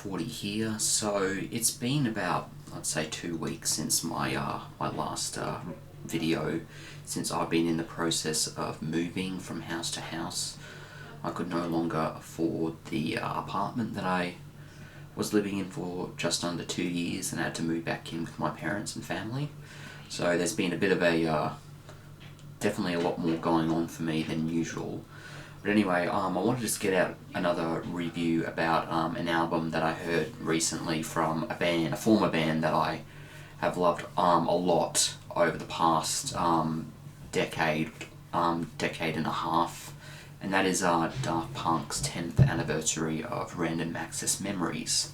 40 here. So it's been about, I'd say, 2 weeks since my last video, since I've been in the process of moving from house to house. I could no longer afford the apartment that I was living in for just under 2 years, and I had to move back in with my parents and family. So there's been a bit of a definitely a lot more going on for me than usual. But anyway, I wanted to just get out another review about an album that I heard recently from a former band that I have loved a lot over the past decade and a half, and that is Daft Punk's 10th anniversary of Random Access Memories.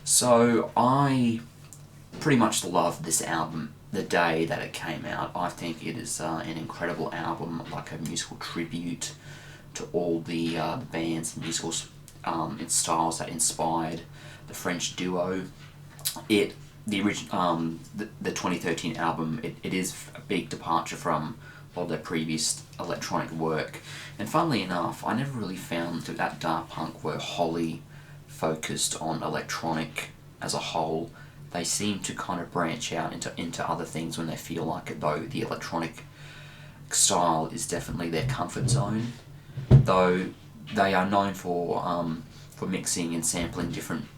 So I pretty much loved this album the day that it came out. I think it is an incredible album, like a musical tribute to all the bands and musical styles that inspired the French duo. The 2013 album, it is a big departure from all their previous electronic work. And funnily enough, I never really found that Daft Punk were wholly focused on electronic as a whole. They seem to kind of branch out into other things when they feel like it, though the electronic style is definitely their comfort zone. Though they are known for mixing and sampling different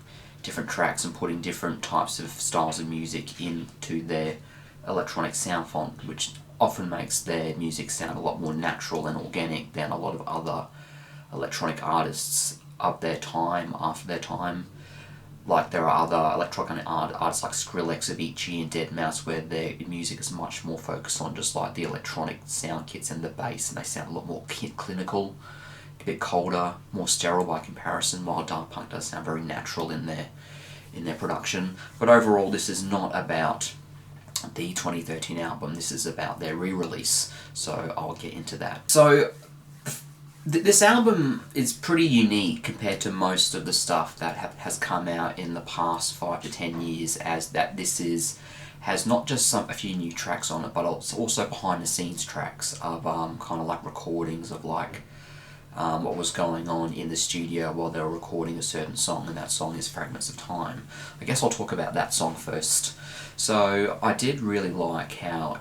tracks and putting different types of styles of music into their electronic sound font, which often makes their music sound a lot more natural and organic than a lot of other electronic artists of their time, after their time. Like there are other electronic artists like Skrillex, Avicii and deadmau5, where their music is much more focused on just like the electronic sound kits and the bass, and they sound a lot more clinical, a bit colder, more sterile by comparison, while Daft Punk does sound very natural in their production. But overall, this is not about the 2013 album, this is about their re-release, so I'll get into that. So this album is pretty unique compared to most of the stuff that has come out in the past 5 to 10 years, as that this has not just a few new tracks on it, but it's also behind the scenes tracks of kind of like recordings of like what was going on in the studio while they were recording a certain song, and that song is Fragments of Time. I guess I'll talk about that song first. So I did really like how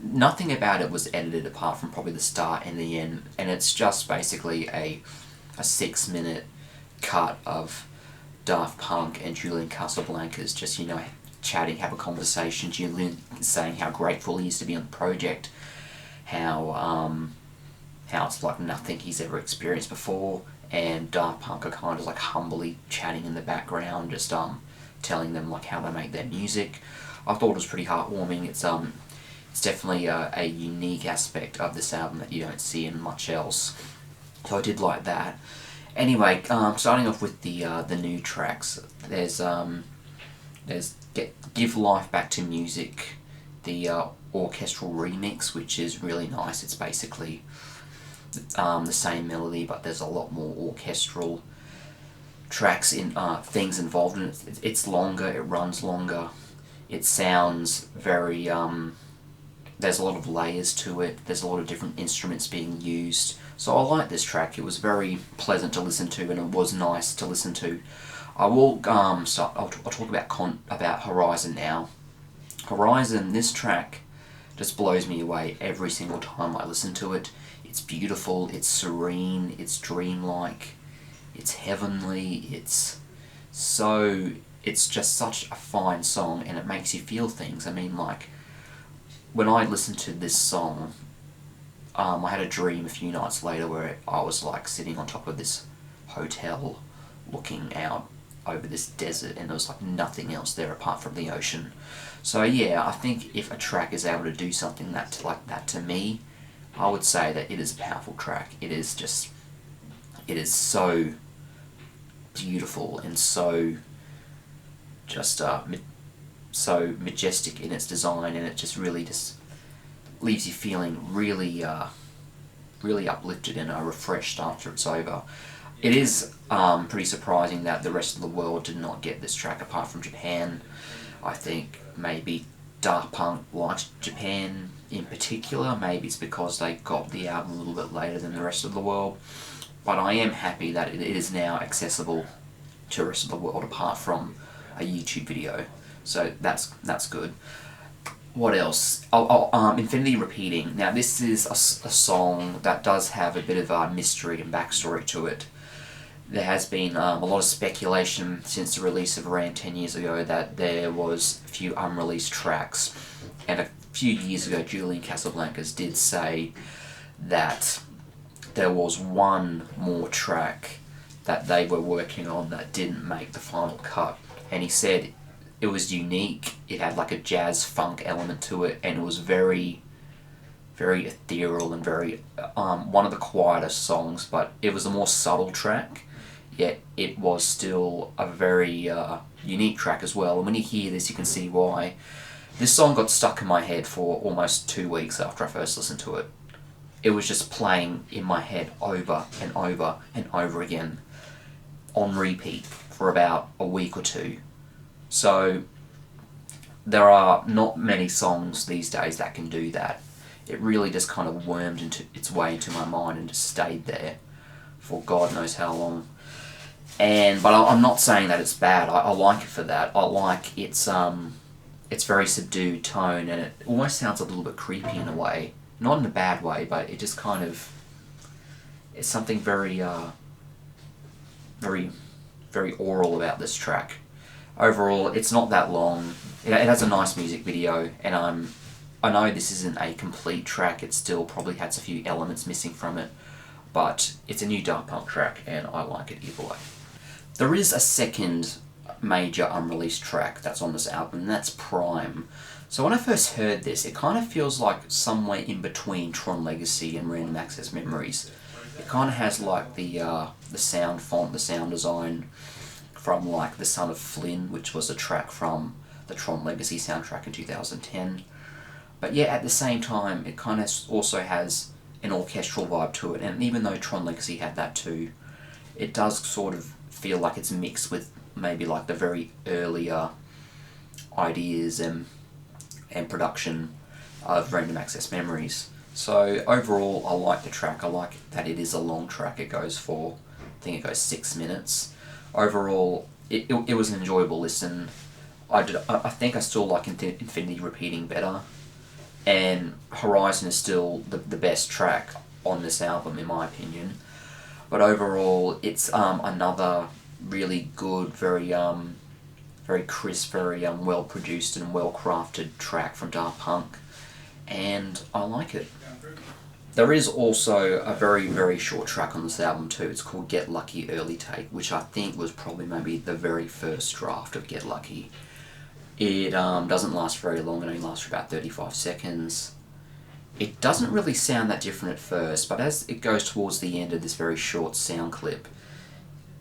nothing about it was edited apart from probably the start and the end, and it's just basically a 6-minute cut of Daft Punk and Julian Casablancas just, chatting, have a conversation. Julian saying how grateful he is to be on the project, how it's like nothing he's ever experienced before, and Daft Punk are kind of like humbly chatting in the background, just telling them like how they make their music. I thought it was pretty heartwarming. It's definitely a unique aspect of this album that you don't see in much else, so I did like that. Anyway, starting off with the new tracks, there's Give Life Back to Music, the orchestral remix, which is really nice. It's basically the same melody, but there's a lot more orchestral tracks in things involved in it. It's longer, it runs longer, it sounds very there's a lot of layers to it, there's a lot of different instruments being used. So I like this track. It was very pleasant to listen to, and it was nice to listen to. I'll talk about Horizon now. Horizon, this track just blows me away every single time I listen to it. It's beautiful, it's serene, it's dreamlike, it's heavenly, it's just such a fine song, and it makes you feel things. I mean, like, when I listened to this song, I had a dream a few nights later where I was like sitting on top of this hotel looking out over this desert, and there was like nothing else there apart from the ocean. So yeah, I think if a track is able to do something like that to me, I would say that it is a powerful track. It is so beautiful and so just so majestic in its design, and it just really just leaves you feeling really uplifted and refreshed after it's over. It is pretty surprising that the rest of the world did not get this track apart from Japan. I think maybe Daft Punk likes Japan in particular. Maybe it's because they got the album a little bit later than the rest of the world. But I am happy that it is now accessible to the rest of the world apart from a YouTube video. So that's good. What else? Infinity Repeating. Now this is a song that does have a bit of a mystery and backstory to it. There has been a lot of speculation since the release of Ram 10 years ago that there was a few unreleased tracks, and a few years ago Julian Casablancas did say that there was one more track that they were working on that didn't make the final cut, and he said it was unique, it had like a jazz funk element to it, and it was very, very ethereal and very, one of the quieter songs, but it was a more subtle track, yet it was still a very unique track as well. And when you hear this, you can see why. This song got stuck in my head for almost 2 weeks after I first listened to it. It was just playing in my head over and over and over again on repeat for about a week or two. So there are not many songs these days that can do that. It really just kind of wormed into its way into my mind and just stayed there for God knows how long. But I'm not saying that it's bad. I like it for that. I like its very subdued tone, and it almost sounds a little bit creepy in a way. Not in a bad way, but it just kind of, it's something very, very, very oral about this track. Overall, it's not that long. It has a nice music video, and I know this isn't a complete track. It still probably has a few elements missing from it, but it's a new Daft Punk track, and I like it either way. There is a second major unreleased track that's on this album, and that's Prime. So when I first heard this, it kind of feels like somewhere in between Tron Legacy and Random Access Memories. It kind of has like the sound font, the sound design from like The Son of Flynn, which was a track from the Tron Legacy soundtrack in 2010. But yeah, at the same time, it kind of also has an orchestral vibe to it, and even though Tron Legacy had that too, it does sort of feel like it's mixed with maybe like the very earlier ideas and production of Random Access Memories. So overall, I like the track. I like that it is a long track. It goes for, I think it goes 6 minutes. Overall, it was an enjoyable listen. I think I still like Infinity Repeating better, and Horizon is still the best track on this album in my opinion. But overall, it's another really good, very crisp, very well produced and well crafted track from Daft Punk, and I like it. There is also a very, very short track on this album too. It's called Get Lucky Early Take, which I think was probably maybe the very first draft of Get Lucky. It doesn't last very long, it only lasts for about 35 seconds. It doesn't really sound that different at first, but as it goes towards the end of this very short sound clip,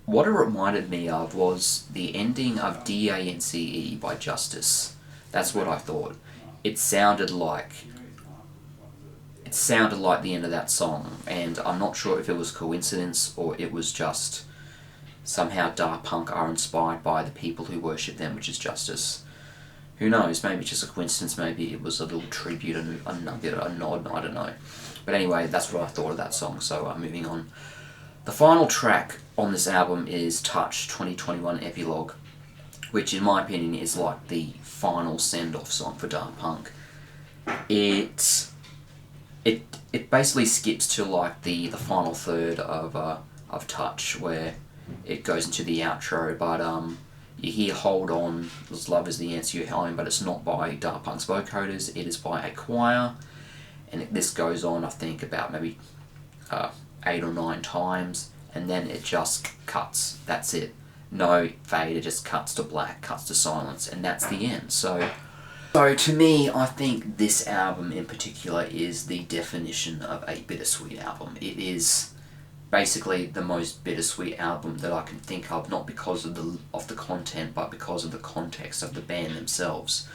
what it reminded me of was the ending of DANCE by Justice. That's what I thought. It sounded like the end of that song, and I'm not sure if it was coincidence or it was just somehow Daft Punk are inspired by the people who worship them, which is Justice. Who knows, maybe it's just a coincidence, maybe it was a little tribute, a nugget, a nod, I don't know. But anyway, that's what I thought of that song, so moving on. The final track on this album is Touch 2021 Epilogue, which in my opinion is like the final send-off song for Daft Punk. It basically skips to like the final third of Touch, where it goes into the outro, but you hear Hold On, This Love Is The Answer You're Home, but it's not by Daft Punk's vocoders, it is by a choir, and this goes on I think about maybe 8 or 9 times, and then it just cuts. That's it. No fade, it just cuts to black, cuts to silence, and that's the end. So to me, I think this album in particular is the definition of a bittersweet album. It is basically the most bittersweet album that I can think of, not because of the content, but because of the context of the band themselves.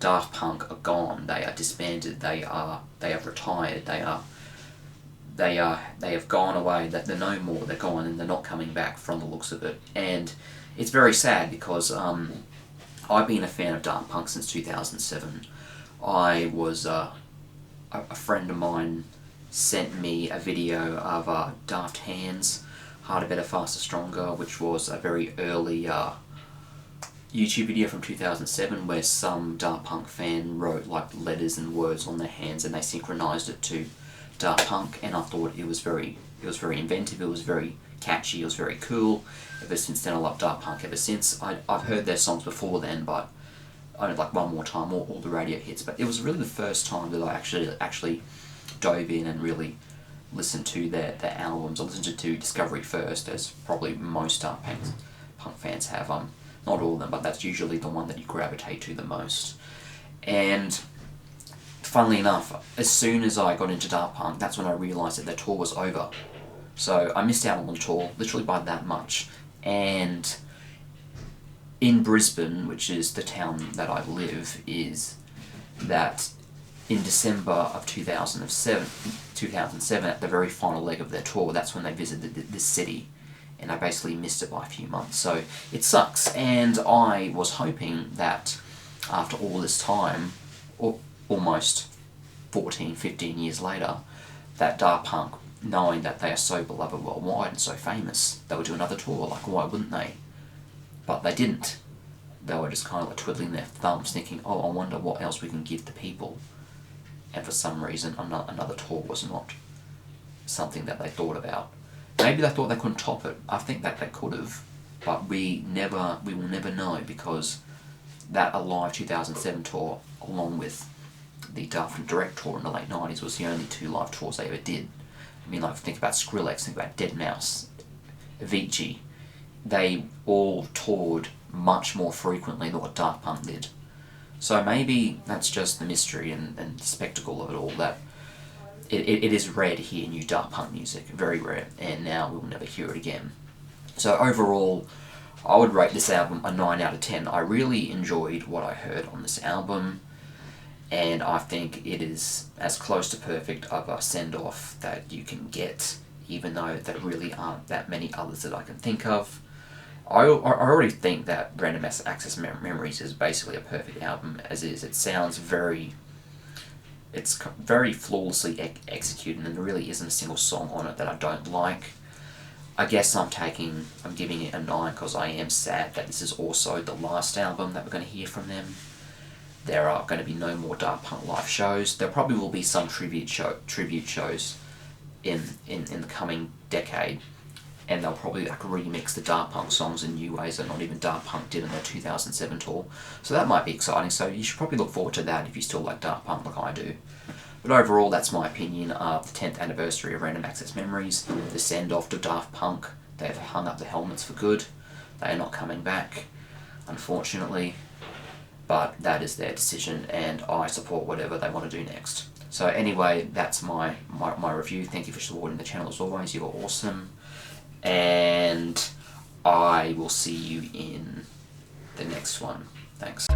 Daft Punk are gone. They are disbanded. They have retired. They have gone away. They're no more. They're gone, and they're not coming back from the looks of it. And it's very sad because I've been a fan of Daft Punk since 2007. I was a friend of mine sent me a video of Daft Hands. Harder, Better, Faster, Stronger, which was a very early YouTube video from 2007 where some Daft Punk fan wrote like letters and words on their hands and they synchronized it to Daft Punk, and I thought it was very inventive, it was very catchy, it was very cool. Ever since then I love Daft Punk ever since. I've heard their songs before then, but only like One More Time, all the radio hits, but it was really the first time that I actually dove in and really listened to their albums. I listened to Discovery first, as probably most Daft Punk fans have. Not all of them, but that's usually the one that you gravitate to the most. And funnily enough, as soon as I got into Daft Punk, that's when I realised that their tour was over. So I missed out on the tour, literally by that much. And in Brisbane, which is the town that I live, is that in December of 2007, at the very final leg of their tour, that's when they visited this city, and I basically missed it by a few months. So it sucks, and I was hoping that after all this time, or almost 14, 15 years later, that Daft Punk, knowing that they are so beloved worldwide and so famous, they would do another tour. Like, why wouldn't they? But they didn't. They were just kind of like twiddling their thumbs, thinking, oh, I wonder what else we can give the people. And for some reason, another tour was not something that they thought about. Maybe they thought they couldn't top it. I think that they could have, but we will never know, because that Alive 2007 tour, along with the Daft Punk Direct tour in the late 90s, was the only two live tours they ever did. I mean, like, think about Skrillex, think about deadmau5, Avicii. They all toured much more frequently than what Daft Punk did. So maybe that's just the mystery and the spectacle of it all, that it is rare to hear new Daft Punk music, very rare, and now we will never hear it again. So overall, I would rate this album a 9 out of 10. I really enjoyed what I heard on this album, and I think it is as close to perfect of a send-off that you can get, even though there really aren't that many others that I can think of. I already think that Random Access Memories is basically a perfect album as is. It sounds it's very flawlessly executed, and there really isn't a single song on it that I don't like. I guess I'm giving it a 9 because I am sad that this is also the last album that we're going to hear from them. There are going to be no more Daft Punk live shows. There probably will be some tribute shows in the coming decade, and they'll probably remix the Daft Punk songs in new ways that not even Daft Punk did in their 2007 tour. So that might be exciting, so you should probably look forward to that if you still like Daft Punk like I do. But overall, that's my opinion of the 10th anniversary of Random Access Memories, the send-off to Daft Punk. They've hung up the helmets for good. They are not coming back, unfortunately. But that is their decision, and I support whatever they want to do next. So anyway, that's my review. Thank you for supporting the channel as always. You are awesome. And I will see you in the next one. Thanks.